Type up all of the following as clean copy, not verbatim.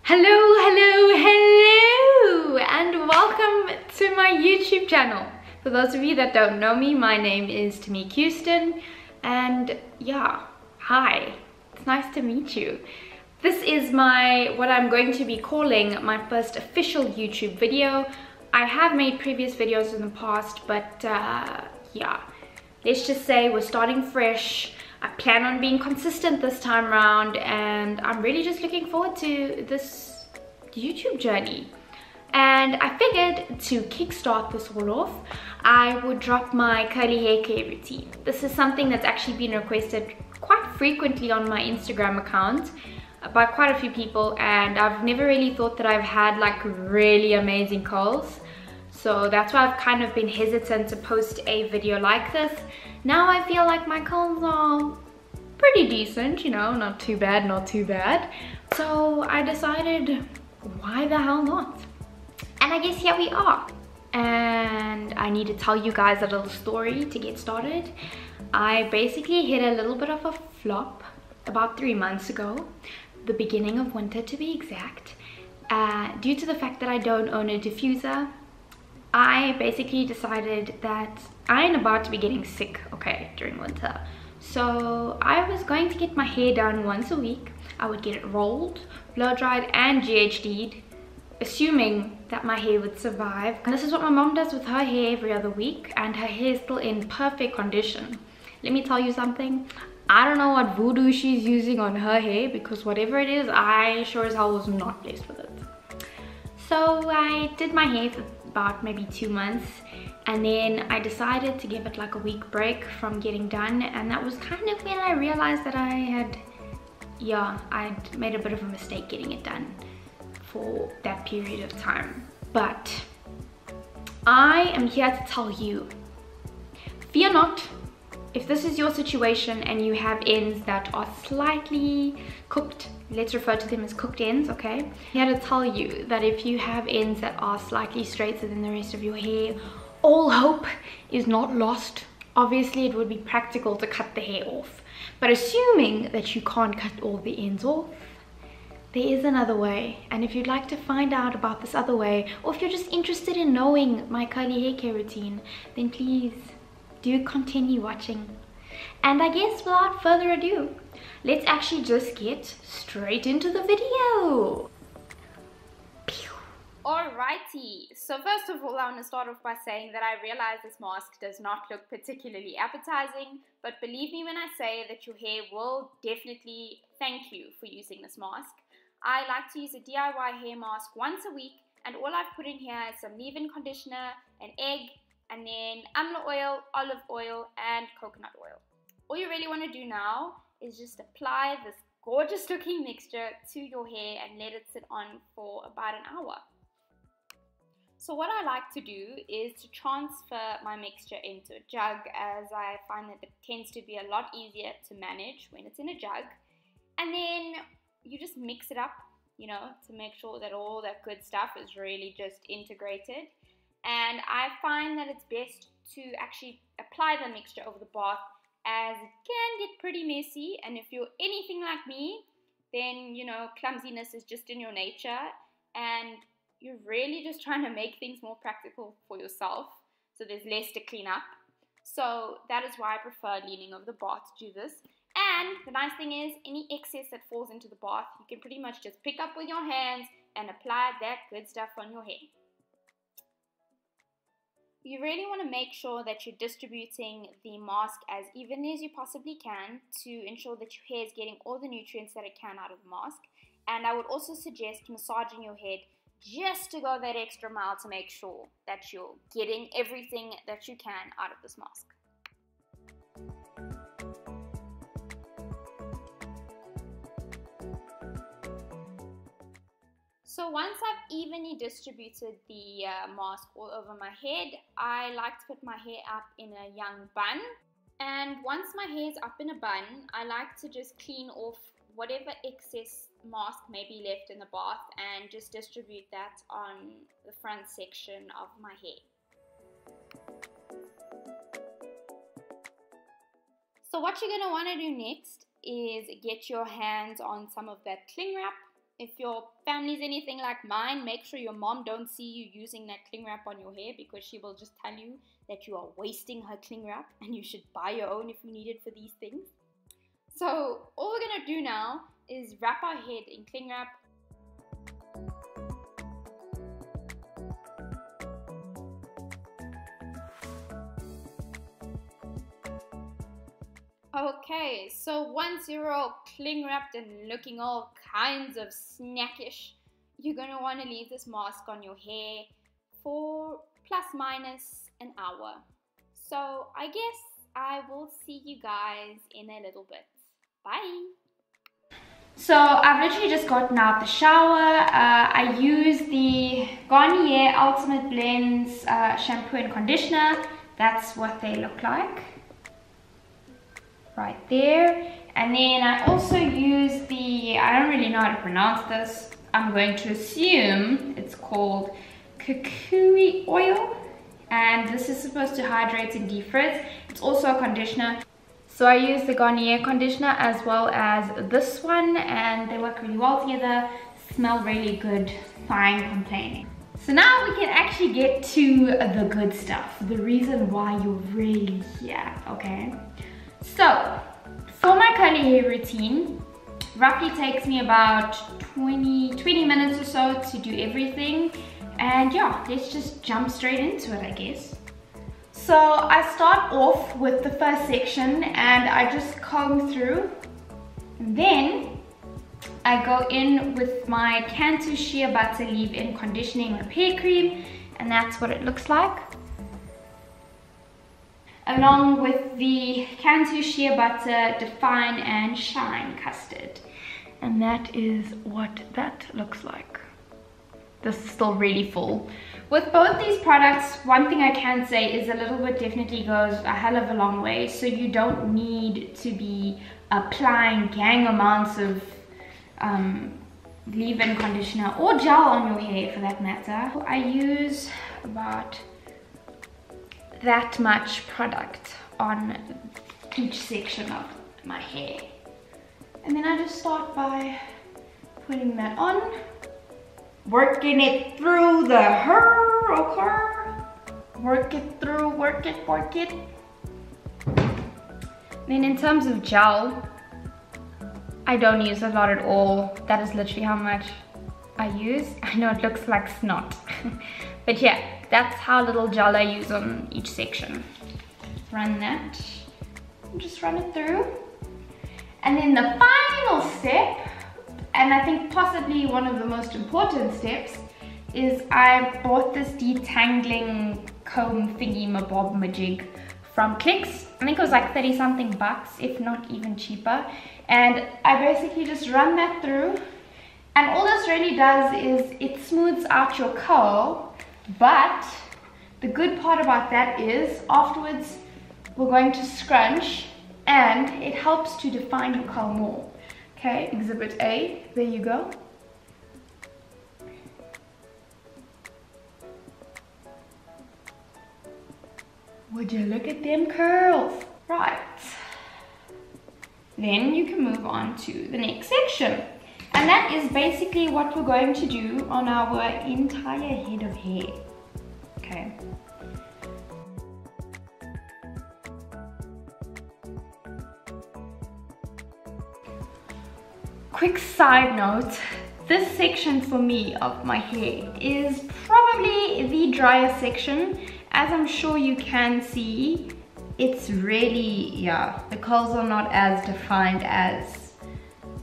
Hello, and welcome to my YouTube channel. For those of you that don't know me, my name is Tamiq, and yeah, hi, it's nice to meet you. This is what I'm going to be calling my first official YouTube video. I have made previous videos in the past, but yeah, let's just say we're starting fresh. I plan on being consistent this time around, and I'm really just looking forward to this YouTube journey. And I figured to kickstart this all off, I would drop my curly hair care routine. This is something that's actually been requested quite frequently on my Instagram account by quite a few people, and I've never really thought that I've had like really amazing curls. So that's why I've kind of been hesitant to post a video like this. Now I feel like my curls are pretty decent, you know, not too bad, not too bad. So I decided, why the hell not? And I guess here we are. And I need to tell you guys a little story to get started. I basically hit a little bit of a flop about 3 months ago, the beginning of winter to be exact, due to the fact that I don't own a diffuser. I basically decided that I ain't about to be getting sick, okay, during winter. So I was going to get my hair done once a week. I would get it rolled, blow dried and GHD'd, assuming that my hair would survive. And this is what my mom does with her hair every other week, and her hair is still in perfect condition. Let me tell you something. I don't know what voodoo she's using on her hair, because whatever it is, I sure as hell was not blessed with it. So I did my hair for about maybe 2 months, and then I decided to give it like a week break from getting done, and that was kind of when I realized that I'd made a bit of a mistake getting it done for that period of time. But I am here to tell you, fear not. If this is your situation and you have ends that are slightly cooked, let's refer to them as cooked ends, okay? I'm here to tell you that if you have ends that are slightly straighter than the rest of your hair, all hope is not lost. Obviously, it would be practical to cut the hair off. But assuming that you can't cut all the ends off, there is another way. And if you'd like to find out about this other way, or if you're just interested in knowing my curly hair care routine, then please do continue watching. And I guess without further ado, let's actually just get straight into the video. Alrighty, so first of all, I want to start off by saying that I realize this mask does not look particularly appetizing, but believe me when I say that your hair will definitely thank you for using this mask. I like to use a DIY hair mask once a week, and all I've put in here is some leave-in conditioner, an egg, and then amla oil, olive oil, and coconut oil. All you really want to do now is just apply this gorgeous looking mixture to your hair and let it sit on for about an hour. So what I like to do is to transfer my mixture into a jug, as I find that it tends to be a lot easier to manage when it's in a jug. And then you just mix it up, you know, to make sure that all that good stuff is really just integrated. And I find that it's best to actually apply the mixture over the bath, as it can get pretty messy. And if you're anything like me, then, you know, clumsiness is just in your nature, and you're really just trying to make things more practical for yourself, so there's less to clean up. So that is why I prefer leaning over the bath to do this. And the nice thing is, any excess that falls into the bath, you can pretty much just pick up with your hands and apply that good stuff on your hair. You really want to make sure that you're distributing the mask as evenly as you possibly can to ensure that your hair is getting all the nutrients that it can out of the mask. And I would also suggest massaging your head just to go that extra mile to make sure that you're getting everything that you can out of this mask. So once I've evenly distributed the mask all over my head, I like to put my hair up in a young bun. And once my hair is up in a bun, I like to just clean off whatever excess mask may be left in the bath and just distribute that on the front section of my hair. So what you're going to want to do next is get your hands on some of that cling wrap If your family's anything like mine, make sure your mom don't see you using that cling wrap on your hair, because she will just tell you that you are wasting her cling wrap and you should buy your own if you need it for these things. So all we're going to do now is wrap our head in cling wrap. Okay, so once you're all cling wrapped and looking all kinds of snackish, you're going to want to leave this mask on your hair for plus minus an hour. So I guess I will see you guys in a little bit. Bye! So I've literally just gotten out the shower. I use the Garnier Ultimate Blends shampoo and conditioner. That's what they look like. Right there. And then I also use the, I don't really know how to pronounce this. I'm going to assume it's called kukui oil. And this is supposed to hydrate and defrizz. It's also a conditioner. So I use the Garnier conditioner as well as this one, and they work really well together. Smell really good, fine complaining. So now we can actually get to the good stuff, the reason why you're really here, okay? So, for my curly hair routine, roughly takes me about 20 minutes or so to do everything. And yeah, let's just jump straight into it, I guess. So I start off with the first section and I just comb through. And then I go in with my Cantu Shea Butter Leave-In Conditioning Repair Cream, and that's what it looks like. Along with the Cantu Shea Butter Define and Shine Custard. And that is what that looks like. This is still really full. With both these products, one thing I can say is a little bit definitely goes a hell of a long way. So you don't need to be applying gang amounts of leave-in conditioner or gel on your hair for that matter. I use about that much product on each section of my hair. And then I just start by putting that on, working it through the hair, okay? Work it through, work it. Then in terms of gel, I don't use a lot at all. That is literally how much I use. I know it looks like snot. But yeah, that's how little gel I use on each section. Run that, just run it through. And then the final step, and I think possibly one of the most important steps, is I bought this detangling comb thingy mabob majig from Clicks. I think it was like 30 something bucks, if not even cheaper. And I basically just run that through. And all this really does is it smooths out your curl. But the good part about that is afterwards we're going to scrunch and it helps to define your curl more. Okay, exhibit A, there you go. Would you look at them curls? Right. Then you can move on to the next section. And that is basically what we're going to do on our entire head of hair. Okay. Quick side note, this section for me of my hair is probably the driest section. As I'm sure you can see, it's really, yeah, the curls are not as defined as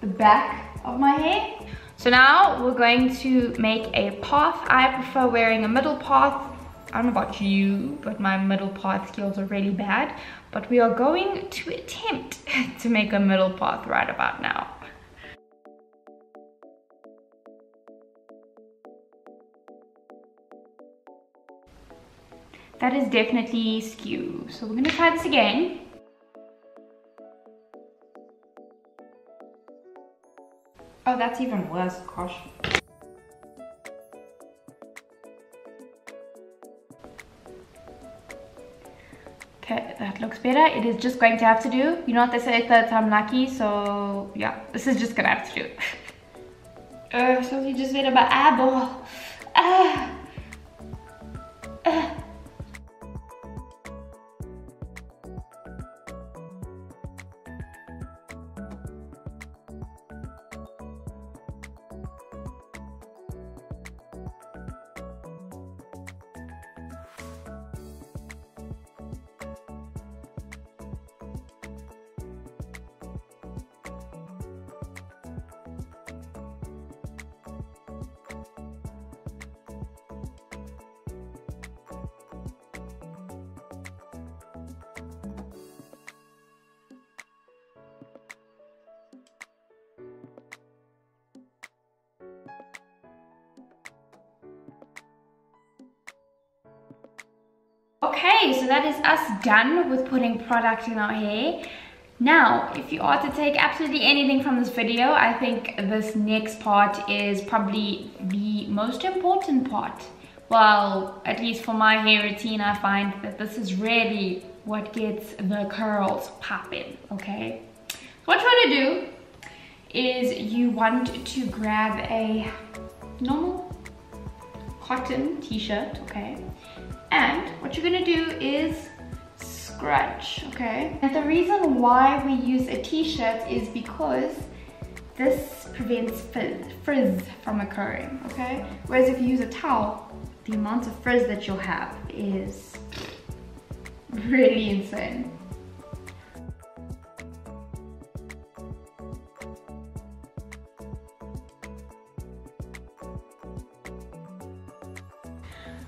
the back of my hair. So now we're going to make a path. I prefer wearing a middle path. I don't know about you, but my middle path skills are really bad. But we are going to attempt to make a middle path right about now. That is definitely skew. So we're gonna try this again. Oh, that's even worse, gosh. Okay, that looks better. It is just going to have to do. You know what they say, third time lucky, so yeah, this is just gonna have to do. Something just weer op mijn eyeball. Okay, so that is us done with putting product in our hair. Now, if you are to take absolutely anything from this video, I think this next part is probably the most important part. Well, at least for my hair routine, I find that this is really what gets the curls popping, okay? So what you want to do is you want to grab a normal cotton t-shirt, okay? And what you're gonna do is scrunch, okay? And the reason why we use a t-shirt is because this prevents frizz from occurring, okay? Whereas if you use a towel, the amount of frizz that you'll have is really insane.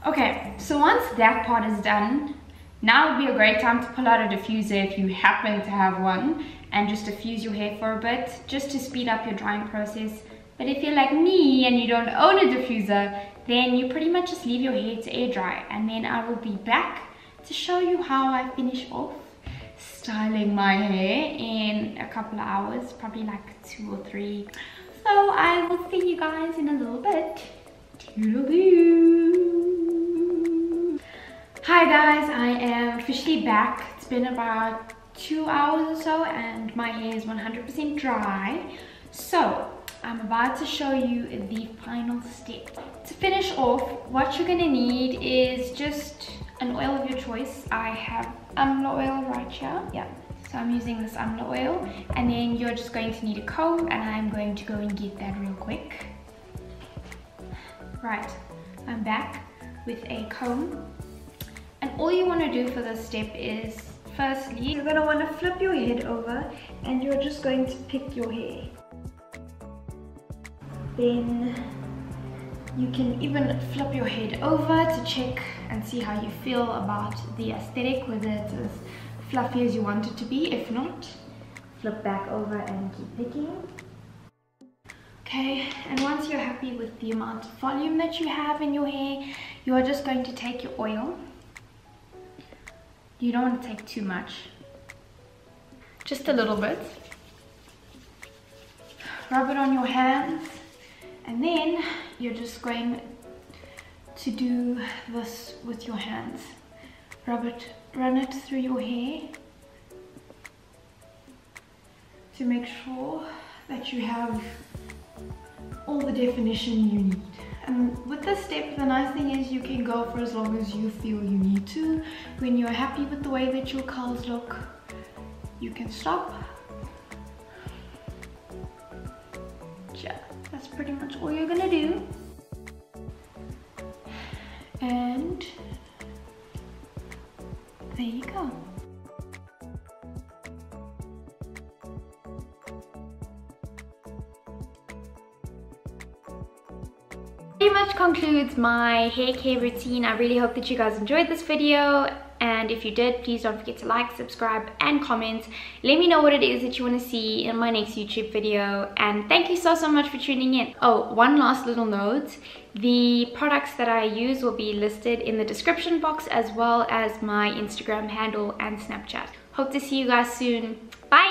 Okay, so once that part is done, now would be a great time to pull out a diffuser if you happen to have one and just diffuse your hair for a bit, just to speed up your drying process. But if you're like me and you don't own a diffuser, then you pretty much just leave your hair to air dry, and then I will be back to show you how I finish off styling my hair in a couple of hours, probably like 2 or 3. So I will see you guys in a little bit. Toodaloo. Hi guys, I am officially back. It's been about 2 hours or so and my hair is 100% dry. So I'm about to show you the final step. To finish off, what you're gonna need is just an oil of your choice. I have amla oil right here. Yeah, so I'm using this amla oil. And then you're just going to need a comb, and I'm going to go and get that real quick. Right, I'm back with a comb. And all you want to do for this step is, firstly, you're going to want to flip your head over and you're just going to pick your hair. Then you can even flip your head over to check and see how you feel about the aesthetic, whether it's as fluffy as you want it to be. If not, flip back over and keep picking. Okay, and once you're happy with the amount of volume that you have in your hair, you are just going to take your oil. You don't want to take too much, just a little bit. Rub it on your hands, and then you're just going to do this with your hands. Run it through your hair to make sure that you have all the definition you need. And with this step, the nice thing is you can go for as long as you feel you need to. When you're happy with the way that your curls look, you can stop. Yeah, that's pretty much all you're gonna do. And there you go. Pretty much concludes my hair care routine. I really hope that you guys enjoyed this video, and if you did, please don't forget to like, subscribe and comment. Let me know what it is that you want to see in my next YouTube video, and thank you so much for tuning in. Oh, one last little note, the products that I use will be listed in the description box, as well as my Instagram handle and Snapchat. Hope to see you guys soon. Bye.